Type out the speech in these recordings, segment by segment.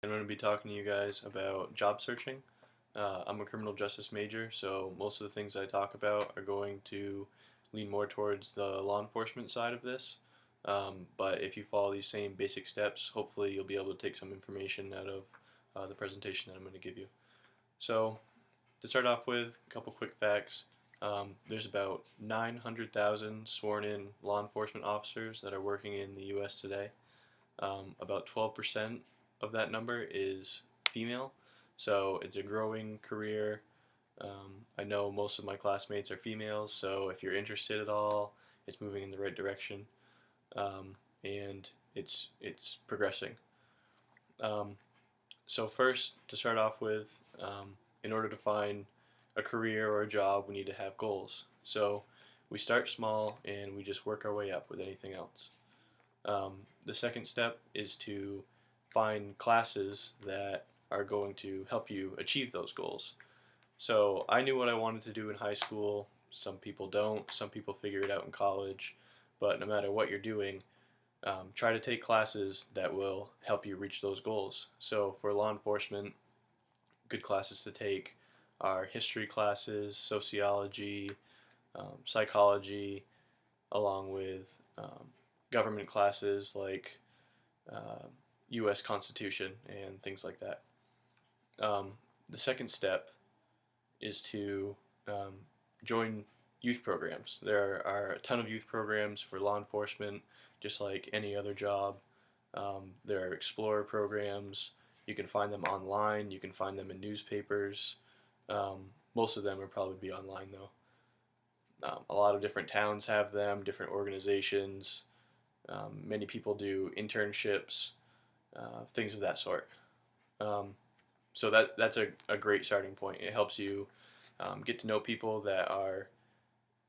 I'm going to be talking to you guys about job searching. I'm a criminal justice major, so most of the things I talk about are going to lean more towards the law enforcement side of this. But if you follow these same basic steps, hopefully you'll be able to take some information out of the presentation that I'm going to give you. So, to start off with, a couple quick facts. There's about 900,000 sworn in law enforcement officers that are working in the U.S. today. About 12% of that number is female, so it's a growing career. I know most of my classmates are females, so if you're interested at all, it's moving in the right direction, and it's progressing. Um, so first, to start off with, in order to find a career or a job, we need to have goals. So we start small and we just work our way up with anything else. The second step is to find classes that are going to help you achieve those goals. So I knew what I wanted to do in high school. Some people don't. Some people figure it out in college. But no matter what you're doing, try to take classes that will help you reach those goals. So for law enforcement, good classes to take are history classes, sociology, psychology, along with government classes like uh, U.S. Constitution and things like that. The second step is to um, join youth programs. There are a ton of youth programs for law enforcement, just like any other job. There are Explorer programs. You can find them online. You can find them in newspapers. Most of them will probably be online though. A lot of different towns have them, different organizations. Many people do internships, things of that sort. Um, so that's a great starting point. It helps you get to know people that are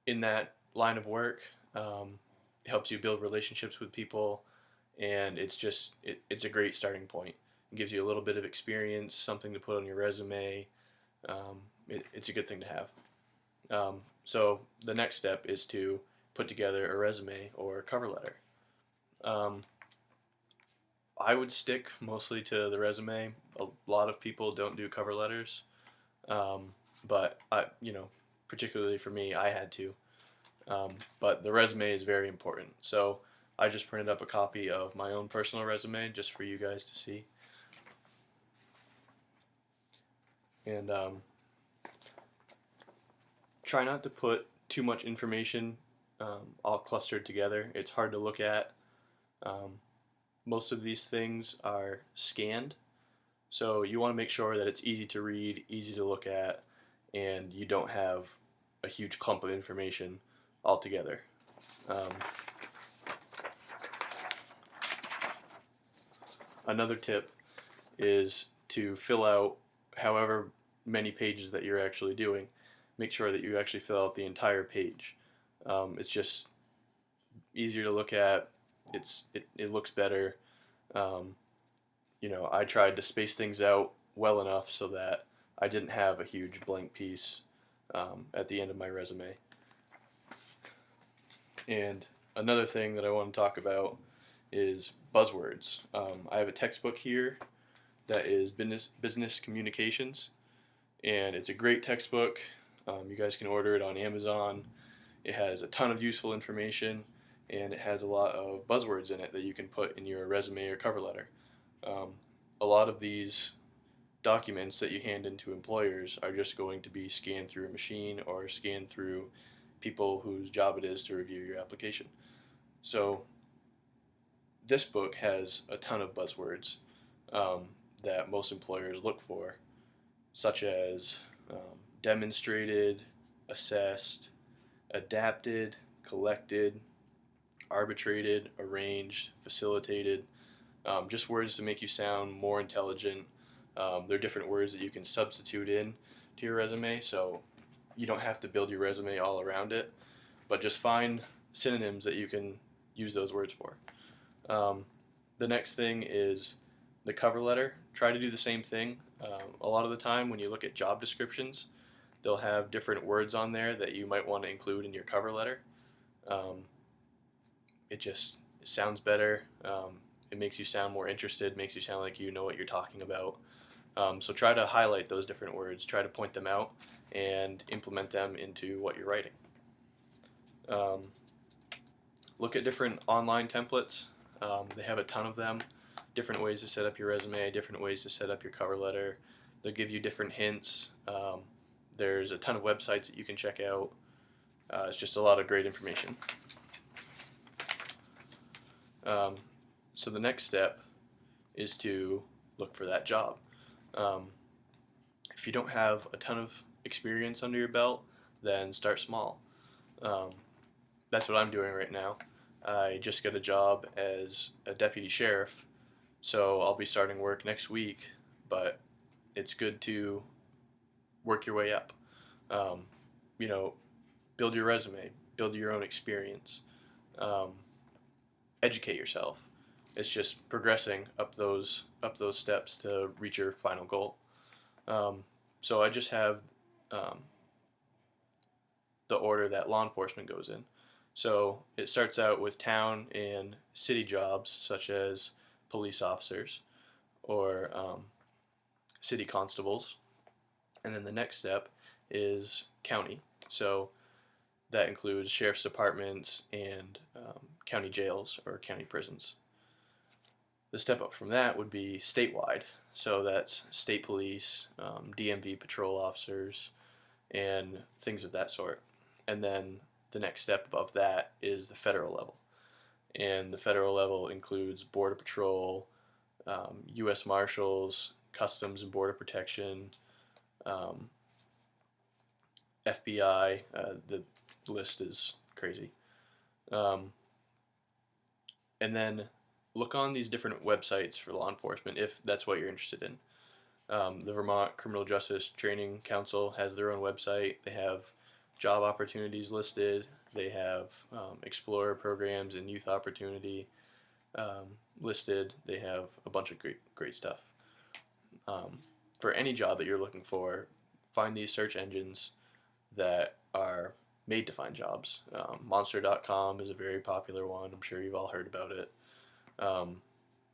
in that line of work. It helps you build relationships with people, and it's a great starting point. It gives you a little bit of experience, something to put on your resume. It's a good thing to have. So the next step is to put together a resume or a cover letter. Um, I would stick mostly to the resume. A lot of people don't do cover letters, um, but particularly for me, I had to. But the resume is very important. So I just printed up a copy of my own personal resume just for you guys to see. And try not to put too much information all clustered together. It's hard to look at. Um, most of these things are scanned, so you want to make sure that it's easy to read, easy to look at, and you don't have a huge clump of information altogether. Um, Another tip is to fill out however many pages that you're actually doing. Make sure that you actually fill out the entire page. It's just easier to look at. It looks better. Um, I tried to space things out well enough so that I didn't have a huge blank piece at the end of my resume. And another thing that I want to talk about is buzzwords. I have a textbook here that is business communications, and it's a great textbook. You guys can order it on Amazon. It has a ton of useful information, and it has a lot of buzzwords in it that you can put in your resume or cover letter. Um, a lot of these documents that you hand into employers are just going to be scanned through a machine or scanned through people whose job it is to review your application. So this book has a ton of buzzwords um, that most employers look for, such as demonstrated, assessed, adapted, collected, arbitrated, arranged, facilitated, just words to make you sound more intelligent. They're different words that you can substitute in to your resume, so you don't have to build your resume all around it, but just find synonyms that you can use those words for. Um, the next thing is the cover letter. Try to do the same thing. A lot of the time when you look at job descriptions, they'll have different words on there that you might want to include in your cover letter. Um, it sounds better. it makes you sound more interested, makes you sound like you know what you're talking about. So try to highlight those different words, try to point them out, and implement them into what you're writing. Um, Look at different online templates. They have a ton of them. Different ways to set up your resume, different ways to set up your cover letter. They'll give you different hints. There's a ton of websites that you can check out. It's just a lot of great information. So the next step is to look for that job. If you don't have a ton of experience under your belt, then start small. That's what I'm doing right now. I just got a job as a deputy sheriff, so I'll be starting work next week, but it's good to work your way up. Um, you know, build your resume, build your own experience, um, educate yourself. It's just progressing up those steps to reach your final goal. So I just have um, the order that law enforcement goes in. So it starts out with town and city jobs such as police officers or city constables, and then the next step is county. So that includes sheriff's departments and county jails or county prisons. The step up from that would be statewide. So that's state police, DMV patrol officers, and things of that sort. And then the next step above that is the federal level. And the federal level includes Border Patrol, U.S. Marshals, Customs and Border Protection, FBI. The list is crazy. And then look on these different websites for law enforcement if that's what you're interested in. The Vermont Criminal Justice Training Council has their own website. They have job opportunities listed. They have explorer programs and youth opportunity listed. They have a bunch of great stuff. For any job that you're looking for, find these search engines that are made to find jobs. Monster.com is a very popular one. I'm sure you've all heard about it.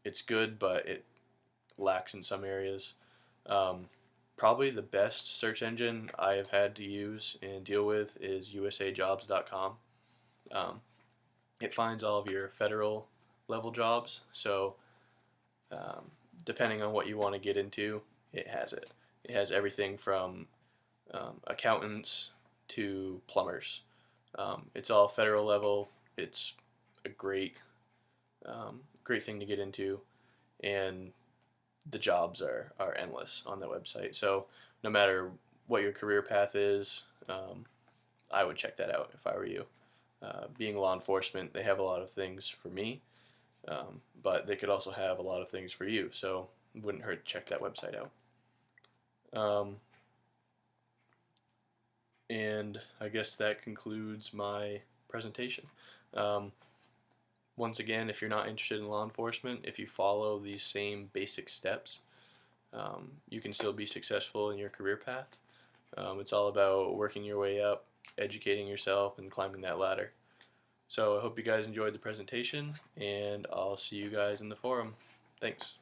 It's good, but it lacks in some areas. Probably the best search engine I have had to use and deal with is usajobs.com. It finds all of your federal level jobs, so depending on what you want to get into, it has it. It has everything from accountants to plumbers. It's all federal level. It's a great thing to get into, and the jobs are endless on the website. So no matter what your career path is, I would check that out if I were you. Being law enforcement, they have a lot of things for me, but they could also have a lot of things for you, so it wouldn't hurt to check that website out. And I guess that concludes my presentation. Once again, if you're not interested in law enforcement, if you follow these same basic steps, you can still be successful in your career path. It's all about working your way up, educating yourself, and climbing that ladder. So I hope you guys enjoyed the presentation, and I'll see you guys in the forum. Thanks.